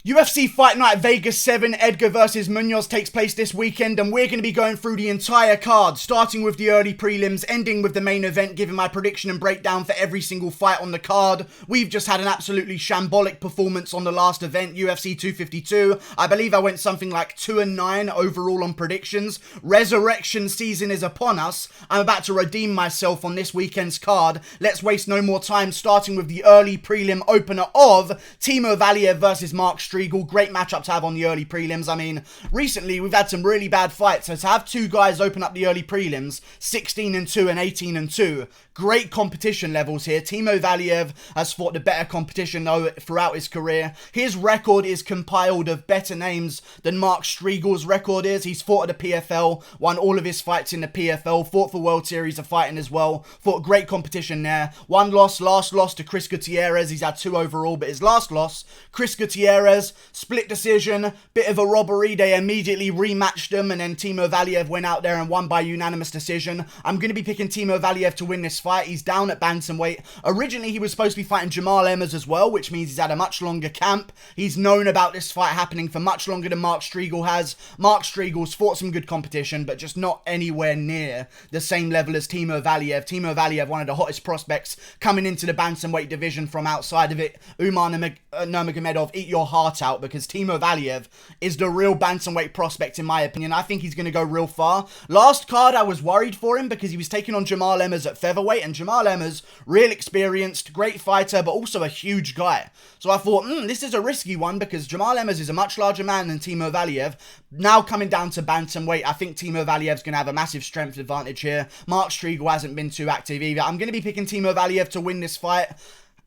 UFC Fight Night Vegas 7, Edgar versus Munhoz takes place this weekend, and we're going to be going through the entire card, starting with the early prelims, ending with the main event, giving my prediction and breakdown for every single fight on the card. We've just had an absolutely shambolic performance on the last event, UFC 252. I believe I went something like 2-9 overall on predictions. Resurrection season is upon us. I'm about to redeem myself on this weekend's card. Let's waste no more time, starting with the early prelim opener of Timo Valiev versus Mark Striegel. Great matchup to have on the early prelims. I mean, recently we've had some really bad fights, so to have two guys open up the early prelims, 16-2 and 18-2, great competition levels here. Timo Valiev has fought the better competition though throughout his career. His record is compiled of better names than Mark Striegel's record is. He's fought at the PFL, won all of his fights in the PFL, fought for World Series of Fighting as well, fought great competition there. One loss, last loss to Chris Gutierrez. He's had 2 overall, but his last loss, Chris Gutierrez, split decision, bit of a robbery. They immediately rematched them, and then Timo Valiev went out there and won by unanimous decision. I'm going to be picking Timo Valiev to win this fight. He's down at bantamweight. Originally, he was supposed to be fighting Jamal Emmers as well, which means he's had a much longer camp. He's known about this fight happening for much longer than Mark Striegel has. Mark Striegel's fought some good competition, but just not anywhere near the same level as Timo Valiev. Timo Valiev, one of the hottest prospects coming into the bantamweight division from outside of it. Umar Nurmagomedov, eat your heart out, because Timo Valiev is the real bantamweight prospect in my opinion. I think he's going to go real far. Last card I was worried for him because he was taking on Jamal Emmers at featherweight, and Jamal Emmers, real experienced, great fighter, but also a huge guy. So I thought, this is a risky one because Jamal Emmers is a much larger man than Timo Valiev. Now coming down to bantamweight, I think Timo Valiev's going to have a massive strength advantage here. Mark Striegel hasn't been too active either. I'm going to be picking Timo Valiev to win this fight.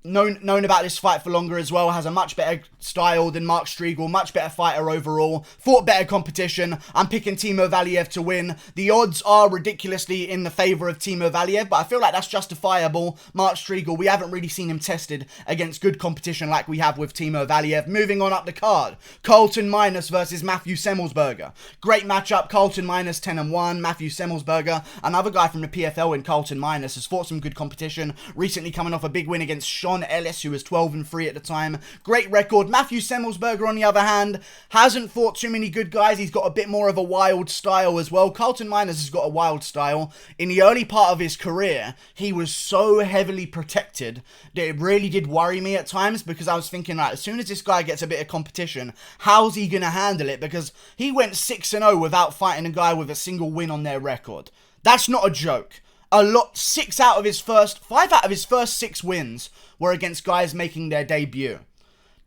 Known about this fight for longer as well, has a much better style than Mark Striegel, much better fighter overall, fought better competition. I'm picking Timo Valiev to win. The odds are ridiculously in the favour of Timo Valiev, but I feel like that's justifiable. Mark Striegel, we haven't really seen him tested against good competition like we have with Timo Valiev. Moving on up the card, Carlton Minus versus Matthew Semmelsberger. Great matchup, Carlton Minus 10-1, Matthew Semmelsberger, another guy from the PFL in Carlton Minus, has fought some good competition, recently coming off a big win against Sean Ellis, who was 12-3 at the time. Great record. Matthew Semmelsberger, on the other hand, hasn't fought too many good guys. He's got a bit more of a wild style as well. Carlton Minus has got a wild style. In the early part of his career, he was so heavily protected that it really did worry me at times, because I was thinking, like, as soon as this guy gets a bit of competition, how's he going to handle it? Because he went 6-0 without fighting a guy with a single win on their record. That's not a joke. 5 out of his first 6 wins were against guys making their debut.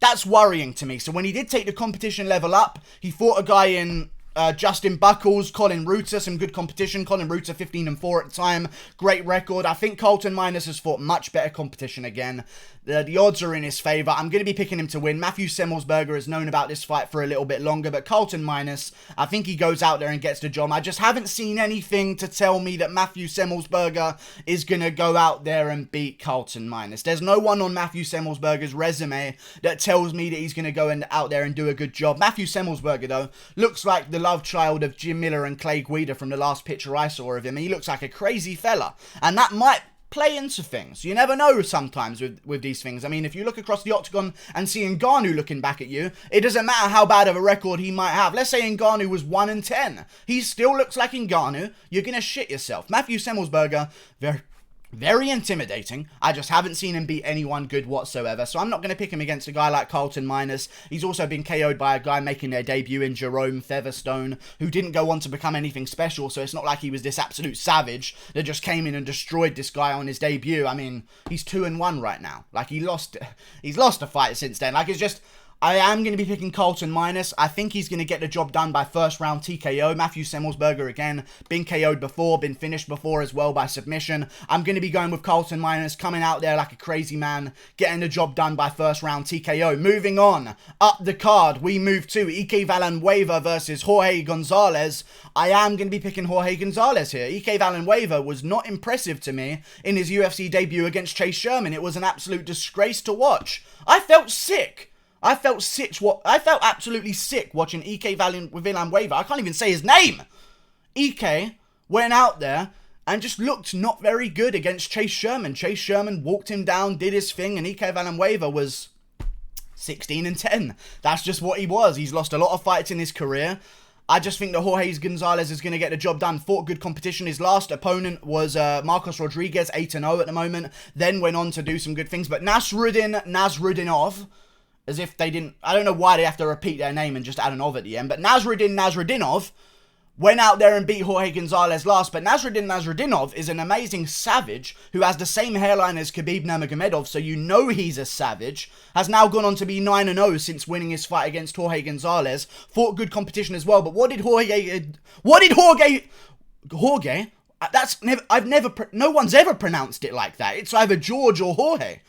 That's worrying to me. So when he did take the competition level up, he fought a guy in Justin Buckles, Colin Reuter, some good competition. Colin Reuter 15-4 at the time, great record. I think Carlton Minus has fought much better competition again. The odds are in his favour. I'm going to be picking him to win. Matthew Semmelsberger has known about this fight for a little bit longer, but Carlton Minus, I think he goes out there and gets the job. I just haven't seen anything to tell me that Matthew Semmelsberger is going to go out there and beat Carlton Minus. There's no one on Matthew Semmelsberger's resume that tells me that he's going to go out there and do a good job. Matthew Semmelsberger, though, looks like the love child of Jim Miller and Clay Guida from the last picture I saw of him. He looks like a crazy fella, and that might play into things. You never know sometimes with these things. I mean, if you look across the octagon and see Ngannou looking back at you, it doesn't matter how bad of a record he might have. Let's say Ngannou was 1-10. He still looks like Ngannou. You're going to shit yourself. Matthew Semmelsberger, very intimidating. I just haven't seen him beat anyone good whatsoever, so I'm not going to pick him against a guy like Carlton Minus. He's also been KO'd by a guy making their debut in Jerome Featherstone, who didn't go on to become anything special, so it's not like he was this absolute savage that just came in and destroyed this guy on his debut. I mean, he's 2-1 right now. Like, he's lost a fight since then. Like, it's just, I am going to be picking Carlton Minus. I think he's going to get the job done by first round TKO. Matthew Semmelsberger, again, been KO'd before, been finished before as well by submission. I'm going to be going with Carlton Minus, coming out there like a crazy man, getting the job done by first round TKO. Moving on, up the card, we move to Ike Villanueva versus Jorge Gonzalez. I am going to be picking Jorge Gonzalez here. Ike Villanueva was not impressive to me in his UFC debut against Chase Sherman. It was an absolute disgrace to watch. I felt sick. I felt absolutely sick watching Ike Villanueva. I can't even say his name. Ike went out there and just looked not very good against Chase Sherman. Chase Sherman walked him down, did his thing, and Ike Villanueva was 16-10. That's just what he was. He's lost a lot of fights in his career. I just think that Jorge Gonzalez is going to get the job done. Fought good competition. His last opponent was Marcos Rodriguez, 8-0 at the moment. Then went on to do some good things. But Nasrudinov, as if they didn't... I don't know why they have to repeat their name and just add an ov at the end. But Nasrudinov went out there and beat Jorge Gonzalez last, but Nasrudinov is an amazing savage who has the same hairline as Khabib Nurmagomedov, so you know he's a savage. Has now gone on to be 9-0 since winning his fight against Jorge Gonzalez. Fought good competition as well, but what did Jorge? No one's ever pronounced it like that. It's either George or Jorge.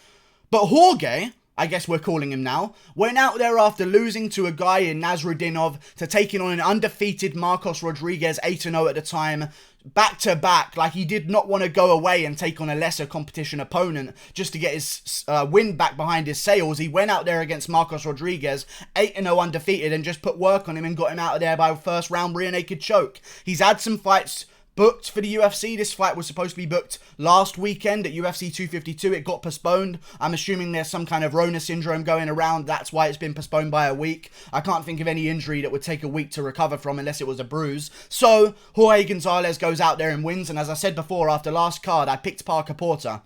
But Jorge, I guess we're calling him now, went out there after losing to a guy in Nasrudinov to taking on an undefeated Marcos Rodriguez, 8-0 at the time, back to back. Like, he did not want to go away and take on a lesser competition opponent just to get his win back behind his sails. He went out there against Marcos Rodriguez, 8-0 undefeated, and just put work on him and got him out of there by first round rear naked choke. He's had some fights booked for the UFC. This fight was supposed to be booked last weekend at UFC 252. It got postponed. I'm assuming there's some kind of Rona syndrome going around. That's why it's been postponed by a week. I can't think of any injury that would take a week to recover from unless it was a bruise. So, Jorge Gonzalez goes out there and wins. And as I said before, after last card, I picked Parker Porter.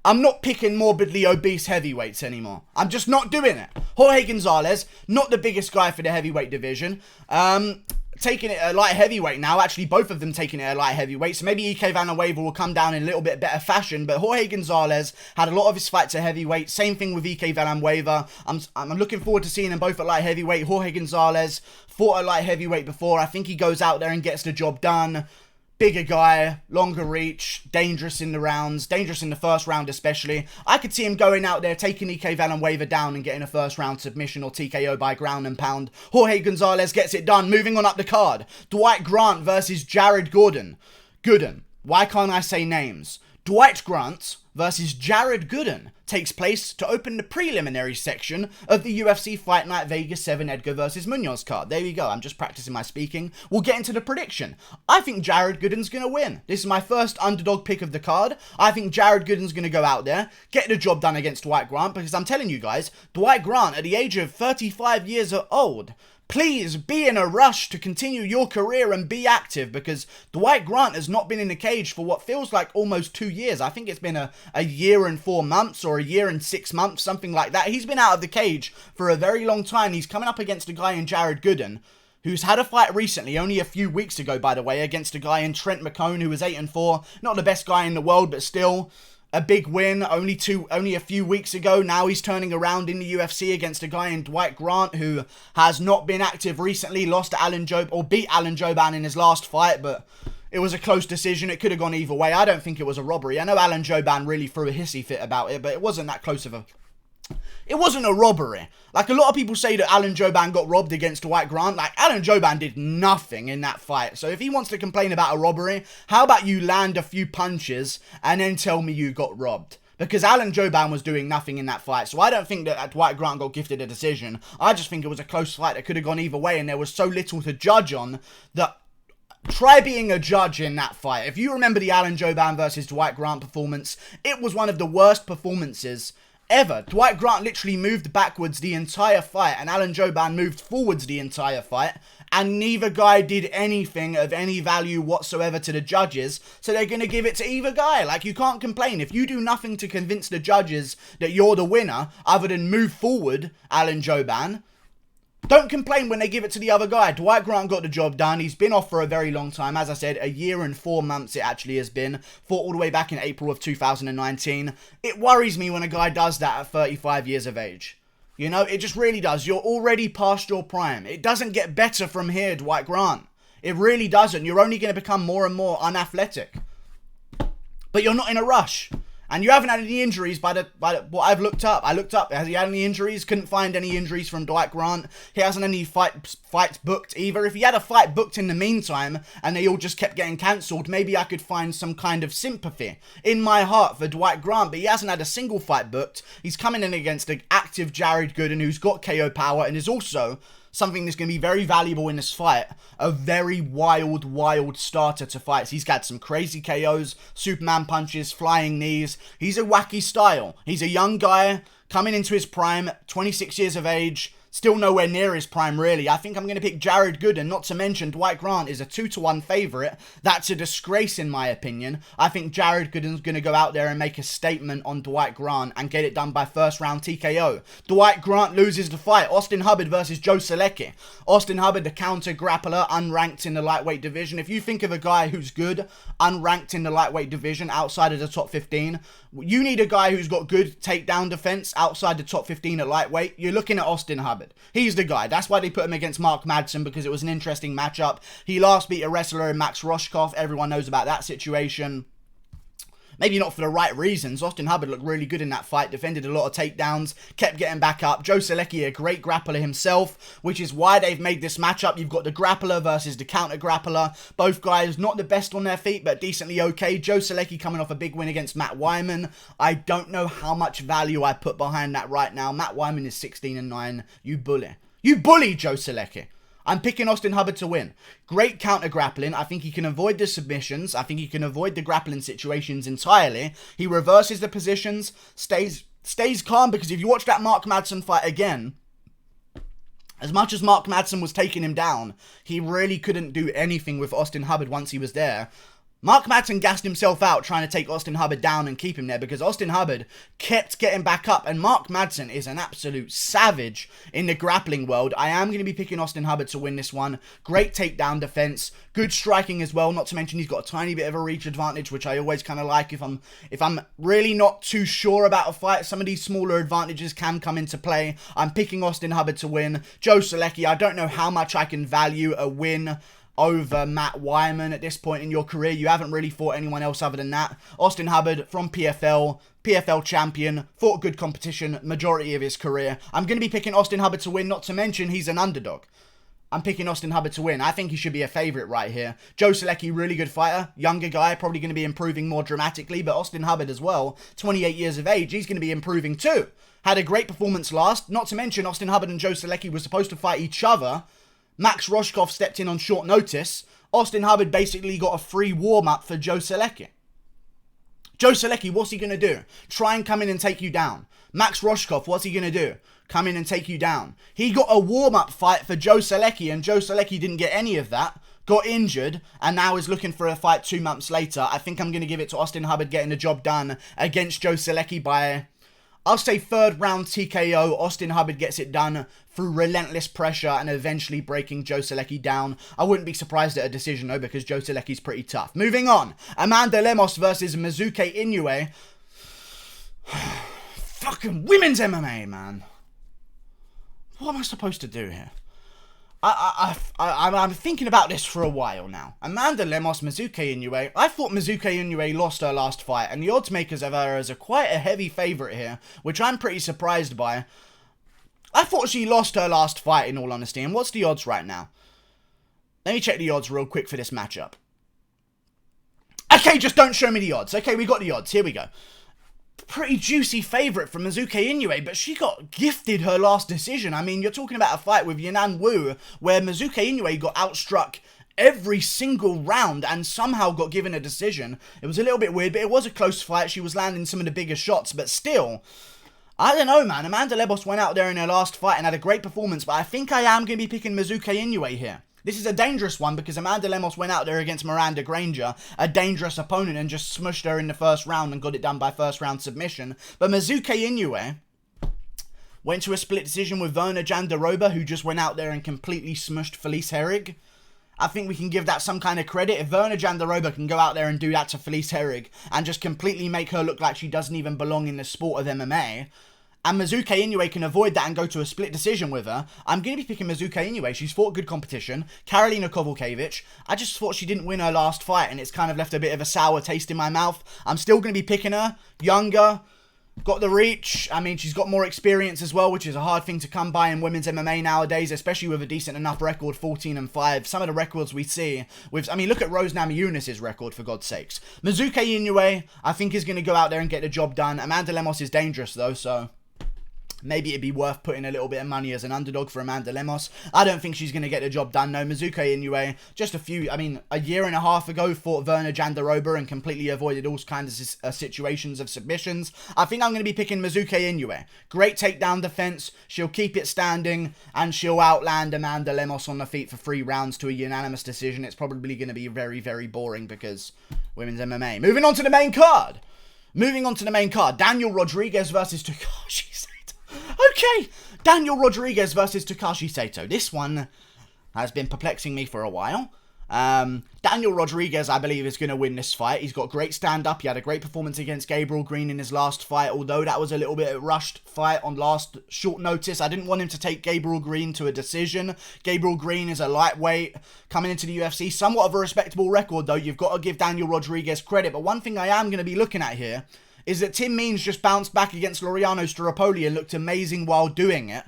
I'm not picking morbidly obese heavyweights anymore. I'm just not doing it. Jorge Gonzalez, not the biggest guy for the heavyweight division. Taking it at light heavyweight now. Actually, both of them taking it at light heavyweight. So maybe EK Villanueva will come down in a little bit better fashion. But Jorge Gonzalez had a lot of his fights at heavyweight. Same thing with EK Villanueva. I'm looking forward to seeing them both at light heavyweight. Jorge Gonzalez fought at light heavyweight before. I think he goes out there and gets the job done. Bigger guy, longer reach, dangerous in the rounds, dangerous in the first round especially. I could see him going out there, taking EK Villanueva down and getting a first round submission or TKO by ground and pound. Jorge Gonzalez gets it done. Moving on up the card. Dwight Grant versus Jared Gooden. Why can't I say names? Dwight Grant versus Jared Gooden takes place to open the preliminary section of the UFC Fight Night Vegas 7 Edgar versus Munhoz card. There you go, I'm just practicing my speaking. We'll get into the prediction. I think Jared Gooden's going to win. This is my first underdog pick of the card. I think Jared Gooden's going to go out there, get the job done against Dwight Grant, because I'm telling you guys, Dwight Grant at the age of 35 years old, please be in a rush to continue your career and be active, because Dwight Grant has not been in the cage for what feels like almost 2 years. I think it's been a year and 4 months or a year and 6 months, something like that. He's been out of the cage for a very long time. He's coming up against a guy in Jared Gooden, who's had a fight recently, only a few weeks ago, by the way, against a guy in Trent McCone, who was 8-4. Not the best guy in the world, but still a big win only a few weeks ago. Now he's turning around in the UFC against a guy in Dwight Grant who has not been active recently, lost to beat Alan Jouban in his last fight, but it was a close decision. It could have gone either way. I don't think it was a robbery. I know Alan Jouban really threw a hissy fit about it, but it wasn't that close of a... It wasn't a robbery. Like, a lot of people say that Alan Jouban got robbed against Dwight Grant. Like, Alan Jouban did nothing in that fight. So if he wants to complain about a robbery, how about you land a few punches and then tell me you got robbed? Because Alan Jouban was doing nothing in that fight. So I don't think that Dwight Grant got gifted a decision. I just think it was a close fight that could have gone either way, and there was so little to judge on that... Try being a judge in that fight. If you remember the Alan Jouban versus Dwight Grant performance, it was one of the worst performances ever. Dwight Grant literally moved backwards the entire fight, and Alan Jouban moved forwards the entire fight, and neither guy did anything of any value whatsoever to the judges, so they're going to give it to either guy. Like, you can't complain. If you do nothing to convince the judges that you're the winner, other than move forward, Alan Jouban, don't complain when they give it to the other guy. Dwight Grant got the job done. He's been off for a very long time. As I said, a year and 4 months it actually has been. Fought all the way back in April of 2019. It worries me when a guy does that at 35 years of age. You know, it just really does. You're already past your prime. It doesn't get better from here, Dwight Grant. It really doesn't. You're only going to become more and more unathletic. But you're not in a rush. And you haven't had any injuries by what I've looked up. I looked up, has he had any injuries? Couldn't find any injuries from Dwight Grant. He hasn't any fights booked either. If he had a fight booked in the meantime, and they all just kept getting cancelled, maybe I could find some kind of sympathy in my heart for Dwight Grant. But he hasn't had a single fight booked. He's coming in against an active Jared Gooden, who's got KO power, and is also something that's going to be very valuable in this fight. A very wild starter to fights. He's got some crazy KOs, Superman punches, flying knees. He's a wacky style. He's a young guy coming into his prime, 26 years of age. Still nowhere near his prime, really. I think I'm going to pick Jared Gooden, not to mention Dwight Grant is a 2-1 favourite. That's a disgrace, in my opinion. I think Jared Gooden's going to go out there and make a statement on Dwight Grant and get it done by first round TKO. Dwight Grant loses the fight. Austin Hubbard versus Joe Solecki. Austin Hubbard, the counter grappler, unranked in the lightweight division. If you think of a guy who's good, unranked in the lightweight division, outside of the top 15, you need a guy who's got good takedown defense outside the top 15 at lightweight. You're looking at Austin Hubbard. He's the guy. That's why they put him against Mark Madsen, because it was an interesting matchup. He last beat a wrestler in Max Roshkov. Everyone knows about that situation. Maybe not for the right reasons. Austin Hubbard looked really good in that fight, defended a lot of takedowns, kept getting back up. Joe Solecki, a great grappler himself, which is why they've made this matchup. You've got the grappler versus the counter grappler. Both guys not the best on their feet, but decently okay. Joe Solecki coming off a big win against Matt Wyman. I don't know how much value I put behind that right now. Matt Wyman is 16-9. You bully. You bully, Joe Solecki. I'm picking Austin Hubbard to win. Great counter grappling. I think he can avoid the submissions. I think he can avoid the grappling situations entirely. He reverses the positions, stays calm, because if you watch that Mark Madsen fight again, as much as Mark Madsen was taking him down, he really couldn't do anything with Austin Hubbard once he was there. Mark Madsen gassed himself out trying to take Austin Hubbard down and keep him there, because Austin Hubbard kept getting back up, and Mark Madsen is an absolute savage in the grappling world. I am going to be picking Austin Hubbard to win this one. Great takedown defense, good striking as well, not to mention he's got a tiny bit of a reach advantage, which I always kind of like if I'm really not too sure about a fight. Some of these smaller advantages can come into play. I'm picking Austin Hubbard to win. Joe Solecki, I don't know how much I can value a win over Matt Wyman at this point in your career. You haven't really fought anyone else other than that. Austin Hubbard from PFL champion, fought good competition majority of his career. I'm going to be picking Austin Hubbard to win, not to mention he's an underdog. I'm picking Austin Hubbard to win. I think he should be a favourite right here. Joe Solecki, really good fighter. Younger guy, probably going to be improving more dramatically. But Austin Hubbard as well, 28 years of age, he's going to be improving too. Had a great performance last. Not to mention Austin Hubbard and Joe Solecki were supposed to fight each other. Max Roshkov stepped in on short notice. Austin Hubbard basically got a free warm-up for Joe Solecki. Joe Solecki, what's he going to do? Try and come in and take you down. Max Roshkov, what's he going to do? Come in and take you down. He got a warm-up fight for Joe Solecki, and Joe Solecki didn't get any of that. Got injured, and now is looking for a fight 2 months later. I think I'm going to give it to Austin Hubbard getting the job done against Joe Solecki by, I'll say, third round TKO. Austin Hubbard gets it done through relentless pressure and eventually breaking Joe Solecki down. I wouldn't be surprised at a decision though, because Joe Solecki's pretty tough. Moving on, Amanda Lemos versus Mizuke Inoue. Fucking women's MMA, man. What am I supposed to do here? I'm thinking about this for a while now. Amanda Lemos, Mizuke Inoue. I thought Mizuke Inoue lost her last fight, and the odds makers have her as quite a heavy favourite here, which I'm pretty surprised by. I thought she lost her last fight, in all honesty, and what's the odds right now? Let me check the odds real quick for this matchup. Okay, just don't show me the odds. Okay, we got the odds. Here we go. Pretty juicy favourite from Mizuke Inoue, but she got gifted her last decision. I mean, you're talking about a fight with Yanan Wu, where Mizuke Inoue got outstruck every single round and somehow got given a decision. It was a little bit weird, but it was a close fight. She was landing some of the bigger shots, but still, I don't know, man. Amanda Lemos went out there in her last fight and had a great performance, but I think I am going to be picking Mizuke Inoue here. This is a dangerous one because Amanda Lemos went out there against Miranda Granger, a dangerous opponent, and just smushed her in the first round and got it done by first round submission. But Mizuke Inoue went to a split decision with Verna Jandiroba, who just went out there and completely smushed Felice Herrig. I think we can give that some kind of credit. If Verna Jandiroba can go out there and do that to Felice Herrig and just completely make her look like she doesn't even belong in the sport of MMA, and Mizuke Inoue can avoid that and go to a split decision with her, I'm going to be picking Mizuke Inoue. She's fought good competition. Karolina Kowalkiewicz, I just thought she didn't win her last fight, and it's kind of left a bit of a sour taste in my mouth. I'm still going to be picking her. Younger, got the reach. I mean, she's got more experience as well, which is a hard thing to come by in women's MMA nowadays, especially with a decent enough record, 14-5. Some of the records we see with, I mean, look at Rose Namajunas' record, for God's sakes. Mizuke Inoue, I think, is going to go out there and get the job done. Amanda Lemos is dangerous, though, so Maybe it'd be worth putting a little bit of money as an underdog for Amanda Lemos. I don't think she's going to get the job done, no. Mizuka Inoue, just a year and a half ago, fought Verna Jandiroba and completely avoided all kinds of situations of submissions. I think I'm going to be picking Mizuka Inoue. Great takedown defense. She'll keep it standing, and she'll outland Amanda Lemos on the feet for 3 rounds to a unanimous decision. It's probably going to be very, very boring because women's MMA. Moving on to the main card. Daniel Rodriguez versus Takashi Saito. Okay, Daniel Rodriguez versus Takashi Saito. This one has been perplexing me for a while. Daniel Rodriguez, I believe, is going to win this fight. He's got great stand-up. He had a great performance against Gabriel Green in his last fight, although that was a little bit of a rushed fight on last short notice. I didn't want him to take Gabriel Green to a decision. Gabriel Green is a lightweight coming into the UFC. Somewhat of a respectable record, though. You've got to give Daniel Rodriguez credit. But one thing I am going to be looking at here is that Tim Means just bounced back against Laureano Staropoli and looked amazing while doing it.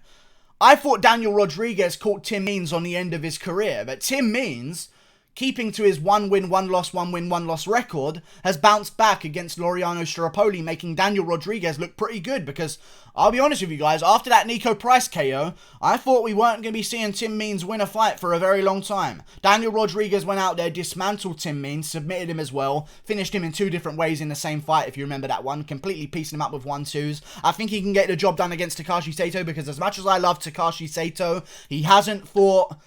I thought Daniel Rodriguez caught Tim Means on the end of his career, but Tim Means, keeping to his 1-win, 1-loss, 1-win, 1-loss record, has bounced back against Laureano Staropoli, making Daniel Rodriguez look pretty good, because I'll be honest with you guys, after that Nico Price KO, I thought we weren't going to be seeing Tim Means win a fight for a very long time. Daniel Rodriguez went out there, dismantled Tim Means, submitted him as well, finished him in 2 different ways in the same fight, if you remember that one, completely piecing him up with 1-2s. I think he can get the job done against Takashi Saito, because as much as I love Takashi Saito, he hasn't fought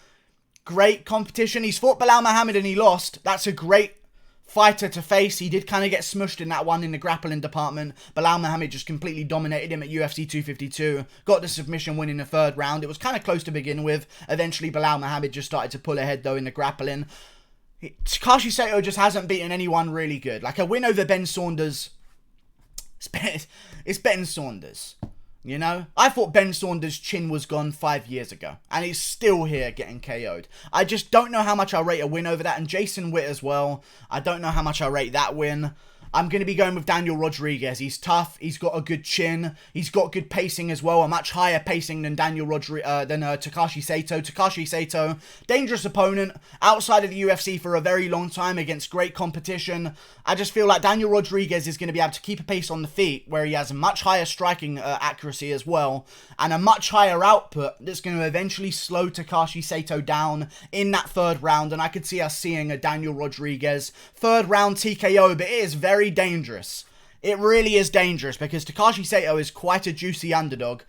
great competition. He's fought Bilal Muhammad and he lost. That's a great fighter to face. He did kind of get smushed in that one in the grappling department. Bilal Muhammad just completely dominated him at UFC 252. Got the submission win in the 3rd round. It was kind of close to begin with. Eventually, Bilal Muhammad just started to pull ahead, though, in the grappling. Takashi Saito just hasn't beaten anyone really good. Like, a win over Ben Saunders, it's Ben Saunders. You know, I thought Ben Saunders' chin was gone 5 years ago, and he's still here getting KO'd. I just don't know how much I rate a win over that, and Jason Witt as well. I don't know how much I rate that win. I'm going to be going with Daniel Rodriguez. He's tough. He's got a good chin. He's got good pacing as well. A much higher pacing than Takashi Saito. Takashi Saito, dangerous opponent. Outside of the UFC for a very long time against great competition. I just feel like Daniel Rodriguez is going to be able to keep a pace on the feet where he has a much higher striking accuracy as well. And a much higher output that's going to eventually slow Takashi Saito down in that 3rd round. And I could see us seeing a Daniel Rodriguez 3rd round TKO, but it is very dangerous. It really is dangerous because Takashi Saito is quite a juicy underdog.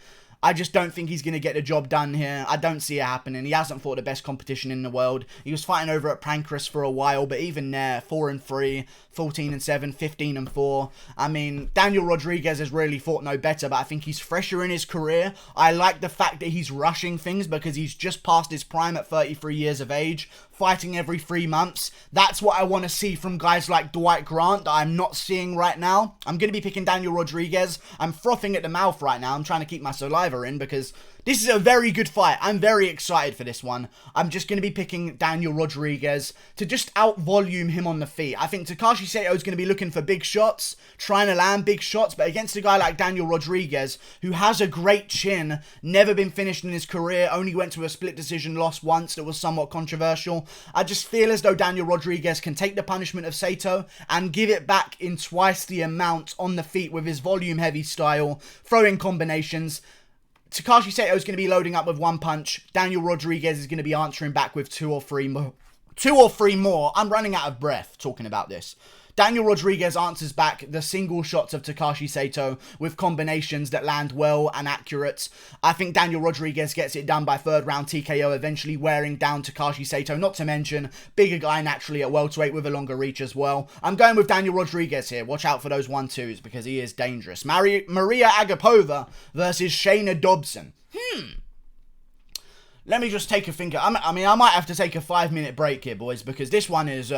I just don't think he's going to get the job done here. I don't see it happening. He hasn't fought the best competition in the world. He was fighting over at Pancras for a while, but even there, 4-3, 14-7, 15-4. I mean, Daniel Rodriguez has really fought no better, but I think he's fresher in his career. I like the fact that he's rushing things because he's just past his prime at 33 years of age, fighting every 3 months. That's what I want to see from guys like Dwight Grant that I'm not seeing right now. I'm going to be picking Daniel Rodriguez. I'm frothing at the mouth right now. I'm trying to keep my saliva in because this is a very good fight. I'm very excited for this one. I'm just going to be picking Daniel Rodriguez to just out-volume him on the feet. I think Takashi Saito is going to be looking for big shots, trying to land big shots, but against a guy like Daniel Rodriguez, who has a great chin, never been finished in his career, only went to a split decision loss once that was somewhat controversial. I just feel as though Daniel Rodriguez can take the punishment of Saito and give it back in twice the amount on the feet with his volume-heavy style, throwing combinations. Takashi Saito is going to be loading up with 1 punch. Daniel Rodriguez is going to be answering back with 2 or 3 more. 2 or 3 more. I'm running out of breath talking about this. Daniel Rodriguez answers back the single shots of Takashi Saito with combinations that land well and accurate. I think Daniel Rodriguez gets it done by 3rd round TKO, eventually wearing down Takashi Saito. Not to mention, bigger guy naturally at welterweight with a longer reach as well. I'm going with Daniel Rodriguez here. Watch out for those 1-2s because he is dangerous. Maria Agapova versus Shayna Dobson. Let me just take a finger. I mean, I might have to take a 5-minute break here, boys, because this one is...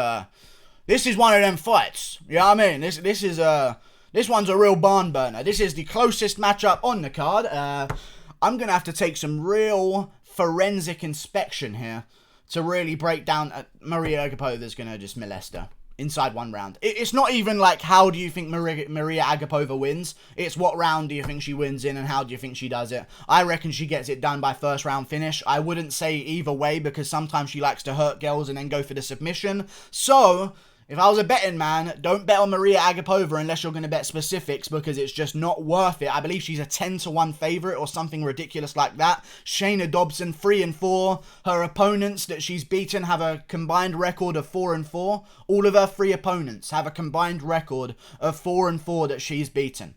This is one of them fights. You know what I mean? This one's a real barn burner. This is the closest matchup on the card. I'm going to have to take some real forensic inspection here to really break down. Maria Agapova is going to just molest her inside 1 round. It's not even like, how do you think Maria Agapova wins? It's what round do you think she wins in and how do you think she does it? I reckon she gets it done by 1st round finish. I wouldn't say either way because sometimes she likes to hurt girls and then go for the submission. So... If I was a betting man, don't bet on Maria Agapova unless you're going to bet specifics, because it's just not worth it. I believe she's a 10-1 favourite or something ridiculous like that. Shayna Dobson, 3-4. Her opponents that she's beaten have a combined record of 4-4. All of her 3 opponents have a combined record of 4-4 that she's beaten.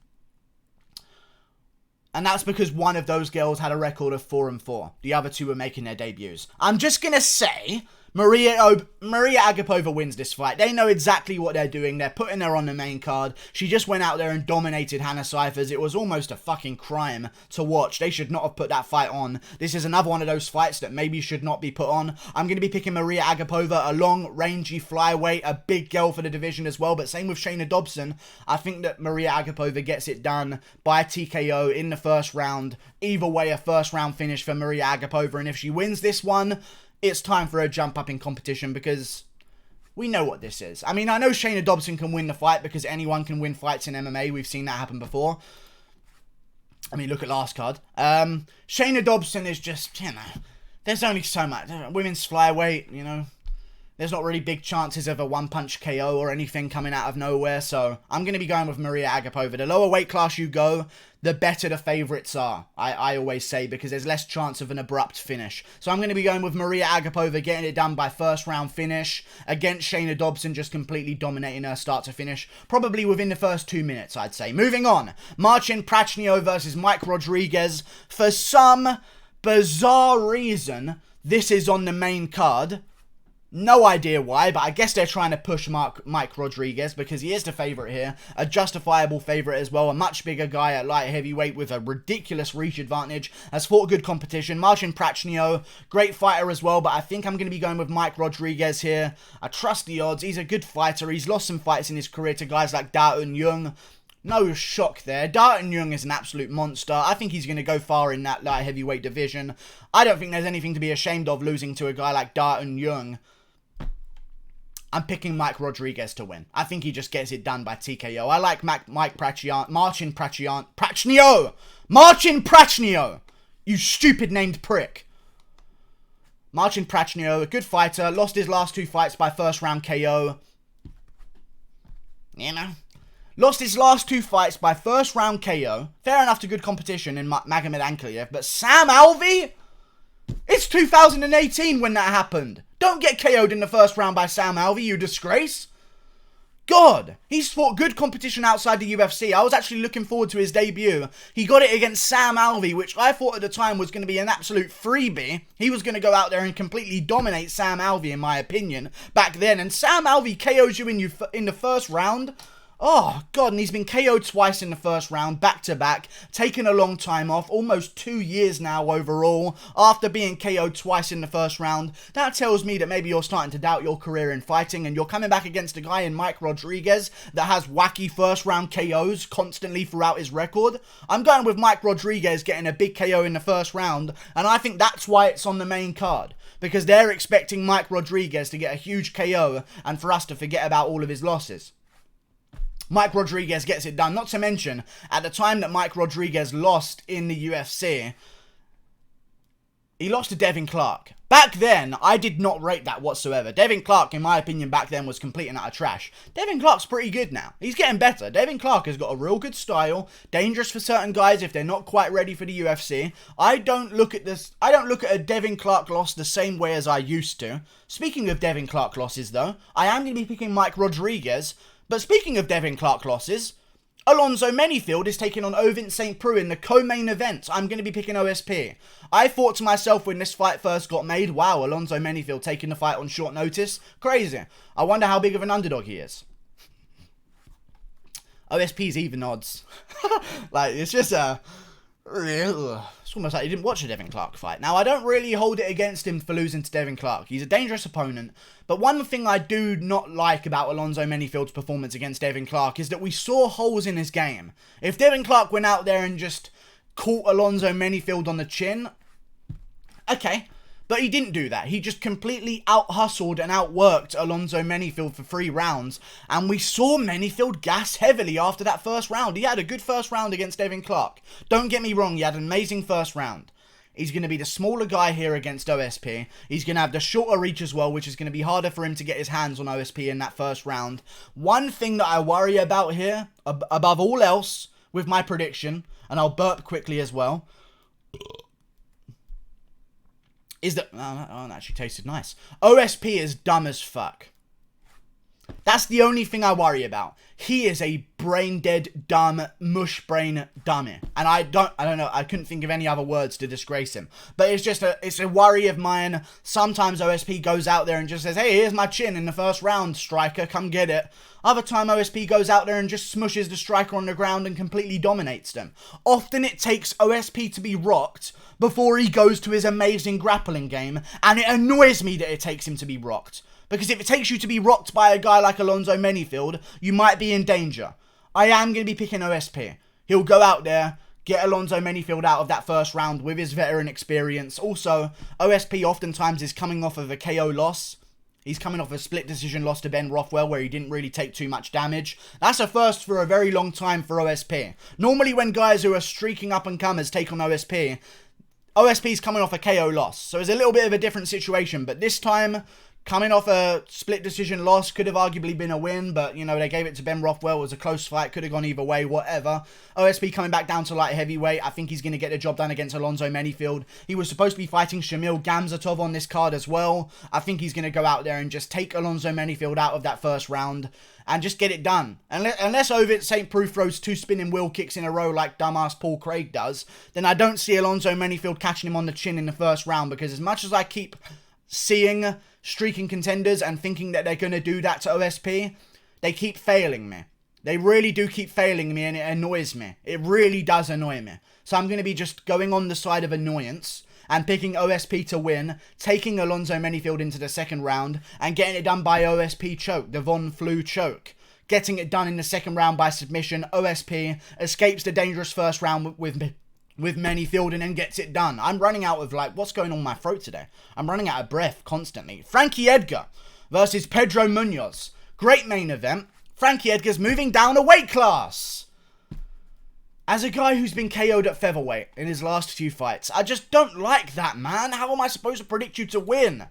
And that's because one of those girls had a record of 4-4. The other 2 were making their debuts. I'm just going to say, Maria Agapova wins this fight. They know exactly what they're doing. They're putting her on the main card. She just went out there and dominated Hannah Cifers. It was almost a fucking crime to watch. They should not have put that fight on. This is another one of those fights that maybe should not be put on. I'm going to be picking Maria Agapova, a long, rangy flyweight, a big girl for the division as well. But same with Shayna Dobson. I think that Maria Agapova gets it done by TKO in the first round. Either way, a first round finish for Maria Agapova. And if she wins this one, it's time for a jump up in competition, because we know what this is. I mean, I know Shayna Dobson can win the fight because anyone can win fights in MMA. We've seen that happen before. I mean, look at last card. Shayna Dobson is just, you know, there's only so much. Women's flyweight, you know, there's not really big chances of a one-punch KO or anything coming out of nowhere. So I'm going to be going with Maria Agapova. The lower weight class you go, the better the favourites are, I always say, because there's less chance of an abrupt finish. So I'm going to be going with Maria Agapova getting it done by first round finish against Shayna Dobson, just completely dominating her start to finish. Probably within the first 2 minutes, I'd say. Moving on, Marcin Prachnio versus Mike Rodriguez. For some bizarre reason, this is on the main card. No idea why, but I guess they're trying to push Mike Rodriguez because he is the favourite here. A justifiable favourite as well. A much bigger guy at light heavyweight with a ridiculous reach advantage. Has fought good competition. Marcin Prachnio, great fighter as well, but I think I'm going to be going with Mike Rodriguez here. I trust the odds. He's a good fighter. He's lost some fights in his career to guys like Da Un Jung. No shock there. Da Un Jung is an absolute monster. I think he's going to go far in that light heavyweight division. I don't think there's anything to be ashamed of losing to a guy like Da Un Jung. I'm picking Mike Rodriguez to win. I think he just gets it done by TKO. I like Marcin Prachnio! You stupid named prick. Marcin Prachnio, a good fighter. Lost his last 2 fights by first round KO. You know. Lost his last 2 fights by first round KO. Fair enough to good competition in Magomed Ankalaev. But Sam Alvey? It's 2018 when that happened. Don't get KO'd in the first round by Sam Alvey, you disgrace. God, he's fought good competition outside the UFC. I was actually looking forward to his debut. He got it against Sam Alvey, which I thought at the time was going to be an absolute freebie. He was going to go out there and completely dominate Sam Alvey, in my opinion, back then. And Sam Alvey KO'd you in the first round. Oh, God, and he's been KO'd twice in the first round, back-to-back, taken a long time off, almost 2 years now overall, after being KO'd twice in the first round. That tells me that maybe you're starting to doubt your career in fighting, and you're coming back against a guy in Mike Rodriguez that has wacky first-round KOs constantly throughout his record. I'm going with Mike Rodriguez getting a big KO in the first round, and I think that's why it's on the main card, because they're expecting Mike Rodriguez to get a huge KO, and for us to forget about all of his losses. Mike Rodriguez gets it done. Not to mention, at the time that Mike Rodriguez lost in the UFC, he lost to Devin Clark. Back then, I did not rate that whatsoever. Devin Clark, in my opinion, back then was complete and utter trash. Devin Clark's pretty good now. He's getting better. Devin Clark has got a real good style. Dangerous for certain guys if they're not quite ready for the UFC. I don't look at a Devin Clark loss the same way as I used to. Speaking of Devin Clark losses, though, I am going to be picking Mike Rodriguez. But speaking of Devin Clark losses, Alonzo Menifield is taking on Ovin St. Preux in the co-main event. I'm going to be picking OSP. I thought to myself when this fight first got made, wow, Alonzo Menifield taking the fight on short notice. Crazy. I wonder how big of an underdog he is. OSP's even odds. Like, it's just a... It's almost like he didn't watch a Devin Clark fight. Now, I don't really hold it against him for losing to Devin Clark. He's a dangerous opponent. But one thing I do not like about Alonzo Menifield's performance against Devin Clark is that we saw holes in his game. If Devin Clark went out there and just caught Alonzo Menifield on the chin, okay. But he didn't do that. He just completely out-hustled and outworked Alonzo Menifield for 3 rounds. And we saw Menifield gas heavily after that first round. He had a good first round against Devin Clark. Don't get me wrong, he had an amazing first round. He's going to be the smaller guy here against OSP. He's going to have the shorter reach as well, which is going to be harder for him to get his hands on OSP in that first round. One thing that I worry about here, above all else, with my prediction, and I'll burp quickly as well, is that... Oh, that actually tasted nice. OSP is dumb as fuck. That's the only thing I worry about. He is a brain-dead, dumb, mush-brain dummy. And I don't know, I couldn't think of any other words to disgrace him. But it's a worry of mine. Sometimes OSP goes out there and just says, hey, here's my chin in the first round, striker, come get it. Other time OSP goes out there and just smushes the striker on the ground and completely dominates them. Often it takes OSP to be rocked before he goes to his amazing grappling game. And it annoys me that it takes him to be rocked. Because if it takes you to be rocked by a guy like Alonzo Menifield, you might be in danger. I am going to be picking OSP. He'll go out there, get Alonzo Menifield out of that first round with his veteran experience. Also, OSP oftentimes is coming off of a KO loss. He's coming off a split decision loss to Ben Rothwell where he didn't really take too much damage. That's a first for a very long time for OSP. Normally when guys who are streaking up and comers take on OSP, OSP's coming off a KO loss. So it's a little bit of a different situation. But this time, coming off a split decision loss, could have arguably been a win, but, you know, they gave it to Ben Rothwell. It was a close fight, could have gone either way, whatever. OSP coming back down to light heavyweight. I think he's going to get the job done against Alonzo Menifield. He was supposed to be fighting Shamil Gamzatov on this card as well. I think he's going to go out there and just take Alonzo Menifield out of that first round and just get it done. Unless Ovid St. Preux throws 2 spinning wheel kicks in a row like dumbass Paul Craig does, then I don't see Alonzo Menifield catching him on the chin in the first round, because as much as I keep seeing streaking contenders and thinking that they're going to do that to OSP, they keep failing me. They really do keep failing me, and it annoys me. It really does annoy me. So I'm going to be just going on the side of annoyance and picking OSP to win, taking Alonzo Menifield into the second round and getting it done by OSP choke, the Von Flue choke. Getting it done in the second round by submission. OSP escapes the dangerous first round with Menifield and then gets it done. I'm running out of, what's going on in my throat today? I'm running out of breath constantly. Frankie Edgar versus Pedro Munhoz. Great main event. Frankie Edgar's moving down a weight class. As a guy who's been KO'd at featherweight in his last few fights, I just don't like that, man. How am I supposed to predict you to win?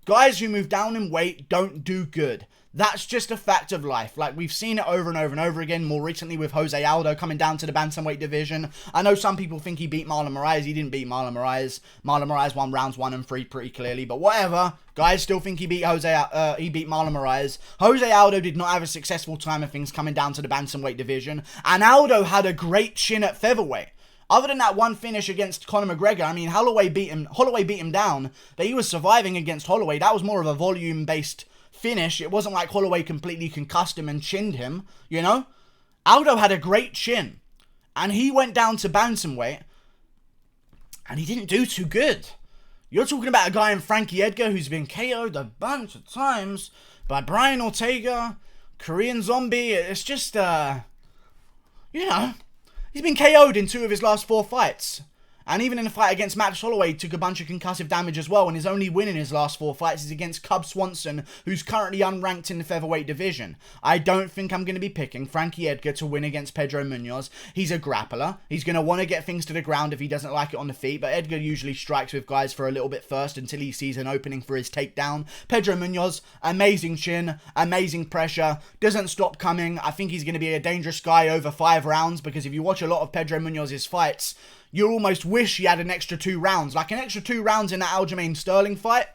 Guys who move down in weight don't do good. That's just a fact of life. We've seen it over and over and over again, more recently with Jose Aldo coming down to the bantamweight division. I know some people think he beat Marlon Moraes. He didn't beat Marlon Moraes. Marlon Moraes won rounds 1 and 3 pretty clearly, but whatever. Guys still think he beat Marlon Moraes. Jose Aldo did not have a successful time of things coming down to the bantamweight division, and Aldo had a great chin at featherweight. Other than that one finish against Conor McGregor, I mean, Holloway beat him down, but he was surviving against Holloway. That was more of a volume-based finish. It wasn't like Holloway completely concussed him and chinned him, you know? Aldo had a great chin, and he went down to bantamweight, and he didn't do too good. You're talking about a guy in Frankie Edgar who's been KO'd a bunch of times by Brian Ortega, Korean Zombie. It's just, you know, he's been KO'd in 2 of his last 4 fights. And even in the fight against Max Holloway, he took a bunch of concussive damage as well. And his only win in his last 4 fights is against Cub Swanson, who's currently unranked in the featherweight division. I don't think I'm going to be picking Frankie Edgar to win against Pedro Munhoz. He's a grappler. He's going to want to get things to the ground if he doesn't like it on the feet. But Edgar usually strikes with guys for a little bit first until he sees an opening for his takedown. Pedro Munhoz, amazing chin, amazing pressure, doesn't stop coming. I think he's going to be a dangerous guy over 5 rounds, because if you watch a lot of Pedro Munhoz's fights, you almost wish he had an extra 2 rounds. Like an extra 2 rounds in that Aljamain Sterling fight.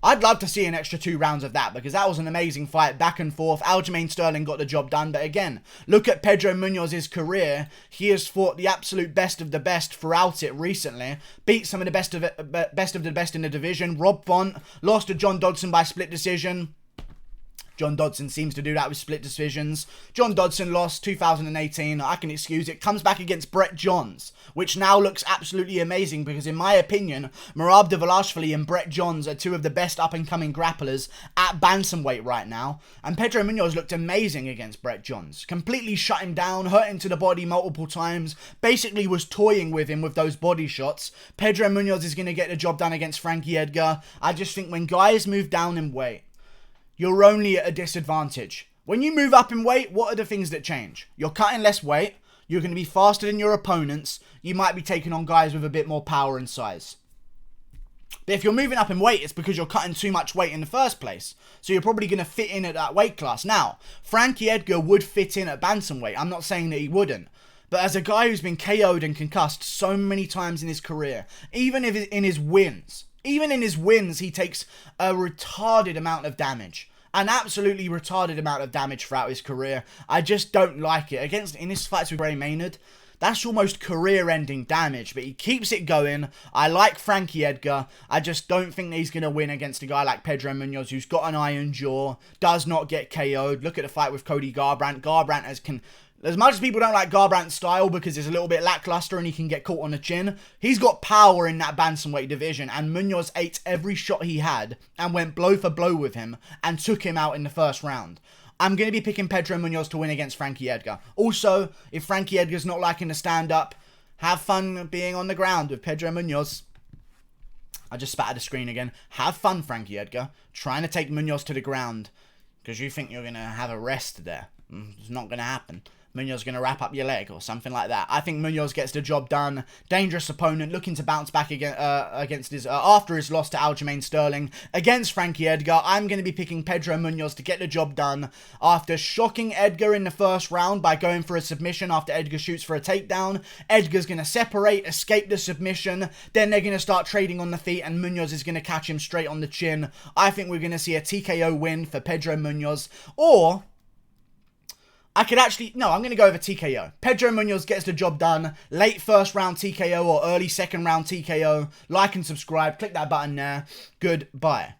I'd love to see an extra 2 rounds of that, because that was an amazing fight, back and forth. Aljamain Sterling got the job done, but again, look at Pedro Munhoz's career. He has fought the absolute best of the best throughout it recently. Beat some of the best of the best in the division. Rob Font lost to John Dodson by split decision. John Dodson seems to do that with split decisions. John Dodson lost 2018. I can excuse it. Comes back against Brett Johns, which now looks absolutely amazing, because in my opinion, Merab Dvalishvili and Brett Johns are 2 of the best up-and-coming grapplers at bantamweight right now. And Pedro Munhoz looked amazing against Brett Johns. Completely shut him down, hurt him to the body multiple times, basically was toying with him with those body shots. Pedro Munhoz is going to get the job done against Frankie Edgar. I just think when guys move down in weight, you're only at a disadvantage. When you move up in weight, what are the things that change? You're cutting less weight, You're going to be faster than your opponents. You might be taking on guys with a bit more power and size. But if you're moving up in weight, it's because you're cutting too much weight in the first place. So you're probably going to fit in at that weight class. Now, Frankie Edgar would fit in at bantamweight. I'm not saying that he wouldn't. But as a guy who's been KO'd and concussed so many times in his career, even if in his wins, he takes a retarded amount of damage. An absolutely retarded amount of damage throughout his career. I just don't like it. In his fights with Ray Maynard, that's almost career-ending damage, but he keeps it going. I like Frankie Edgar. I just don't think that he's going to win against a guy like Pedro Munhoz, who's got an iron jaw, does not get KO'd. Look at the fight with Cody Garbrandt. Garbrandt as much as people don't like Garbrandt's style because it's a little bit lackluster and he can get caught on the chin, he's got power in that bantamweight division, and Munhoz ate every shot he had and went blow for blow with him and took him out in the first round. I'm going to be picking Pedro Munhoz to win against Frankie Edgar. Also, if Frankie Edgar's not liking to stand up, have fun being on the ground with Pedro Munhoz. I just spat at the screen again. Have fun, Frankie Edgar, trying to take Munhoz to the ground because you think you're going to have a rest there. It's not going to happen. Munhoz going to wrap up your leg or something like that. I think Munhoz gets the job done. Dangerous opponent, looking to bounce back against his after his loss to Aljamain Sterling against Frankie Edgar. I'm going to be picking Pedro Munhoz to get the job done after shocking Edgar in the first round by going for a submission after Edgar shoots for a takedown. Edgar's going to separate, escape the submission. Then they're going to start trading on the feet and Munhoz is going to catch him straight on the chin. I think we're going to see a TKO win for Pedro Munhoz. Or I'm going to go over TKO. Pedro Munhoz gets the job done. Late first round TKO or early second round TKO. Like and subscribe. Click that button there. Goodbye.